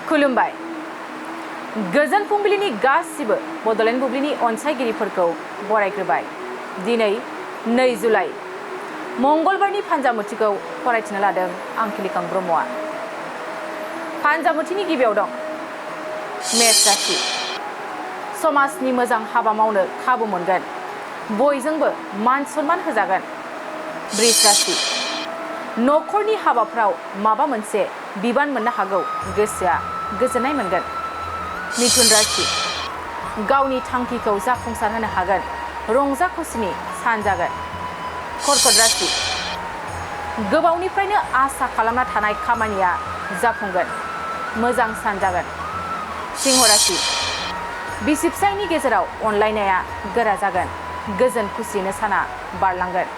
खुलुमबाय गोजोन फुंबिलिनि गासिबो बड'लेण्ड बुब्लिनि अनसायगिरिफोरखौ बरायग्रोबाय। दिनै 2 जुलाइ मंगलबारनि फान्जामुथिखौ फरायथिनो लादों आं खिलिखां ब्रह्मआ। फान्जामुथिनि गिबियाव दं मेष राशि। समाजनि मोजां हाबा मावनो खाबु मोनगोन, बयजोंबो मान सन्मान होजागोन। वृष राशि। न'खरनि हाबाफ्राव माबा मोनसे बिबान मोननो हागौ, गोसोआ गोजोननाय मोनगोन। मिथुन राशि। गावनि थांखिखौ जाफुंसार होनो हागोन, रंजा खुसिनि सान जागोन। कर्कट राशि। गोबावनिफ्रायनो आसा खालामना थानाय खामानिया जाफुंगोन, मोजां सान जागोन। सिंह राशि। बिसि फिसायनि गेजेराव अनलायनाया गोरा जागोन, गोजोन खुसियैनो साना बारलांगोन।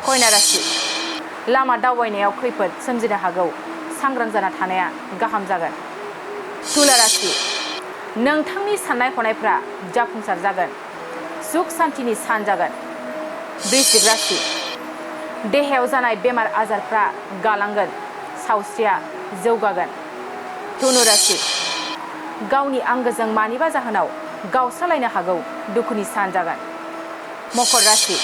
कन्या राशि। लामा दावबायनायाव खैफोद सोमजिनो हागौ, सांग्रां जाना थानाया गाहाम जागोन। तुला राशि। नोंथांनि साननाय हनायफ्रा जाफुंसार जागोन, सुख सान्तिनि सान जागोन। वृश्चिक राशि। देहायाव जानाय बेमार आजारफ्रा गालांगोन, सावस्रिया जौगागोन। धनु राशि। गावनि आंगोजों मानिबा जाहोनाव गावस्रालायनो हागौ, दुखुनि सान जागोन। मकर राशि।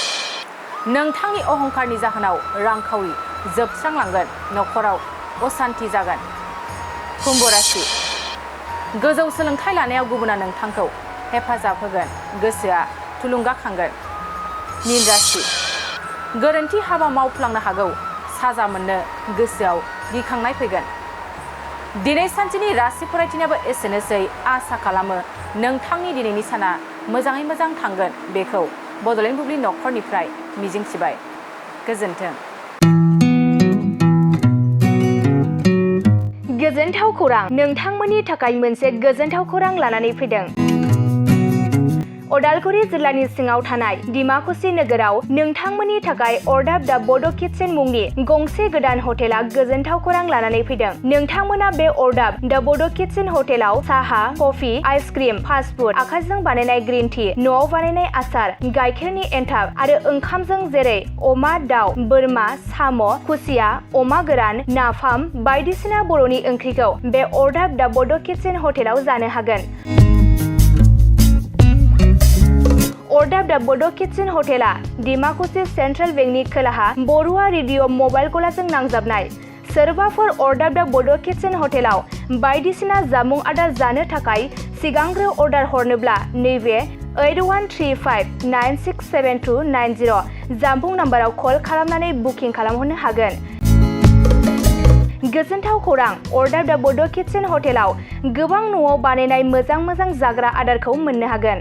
नोंथांनि अहंकारनि जाहोनाव रांखावरि जोबस्रांलांगोन, न'खराव असान्ति जागोन। कुम्भ राशि। गोजौ सोलोंथाइ लानायाव गुबुना नोंथांखौ हेफाजाब होगोन, गोसोआ थुलुंगाखांगोन। मीन राशि। गोरोन्थि हाबा मावफ्लांनो हागौ, साजा मोननो गोसोआव गिखांनाय फैगोन। दिनै सानसेनि राशि फरायथिनायाबो एसेनोसै। आसा खालामो नोंथांनि दिनैनि साना मोजाङै मोजां थांगोन, बेखौ बड'लेण्ड बुब्लि न'खरनिफ्राय मिजिंथिबाय। गोजोन्थों। गोजोनथाव खौरां। नोंथांमोननि थाखाय मोनसे गोजोनथाव खौरां लानानै फैदों। उदालगुरि जिल्लानि सिङाव थानाय डिमाकुसि नोगोराव नोंथांमोननि थाखाय अरदाब दा बड' किटचेन मुंनि गंसे गोदान हटेला गोजोनथाव खौरां लानानै फैदों। नोंथांमोना बे अरदाब दा बड' किटचेन हटेलाव साहा, कफि, आइसक्रिम, फास्ट फुड, आखाइजों बानायनाय ग्रिन टि, न'आव बानायनाय आसार, गाइखेरनि एन्थाब आरो ओंखामजों जेरै अमा, दाउ, बोरमा, साम', खुसिया, अमा गोरान, नाफाम बायदिसिना बर'नि ओंख्रिखौ बे अरदाब दा बड' किटचेन हटेलाव जानो हागोन। अरदाब दा बड' किटचेन हटेला डिमाकुसि सेन्ट्रेल बेंकनि खोलाहा बरुवा रेडिअ मबाइल गलाजों नांजाबनाय। सोरबाफोर अरदाब दा बड' किटचेन हटेलाव बायदिसिना जामुं आदार जानो थाखाय सिगांग्रो अर्डार हरनोब्ला नैबे 8135967290 जामबुं नाम्बाराव कल खालामनानै बुकिं खालामहरनो हागोन। गोजोनथाव खौरां। अरदाब दा बड' किटचेन हटेलाव गोबां न'आव बानायनाय मोजां जाग्रा आदारखौ मोननो हागोन।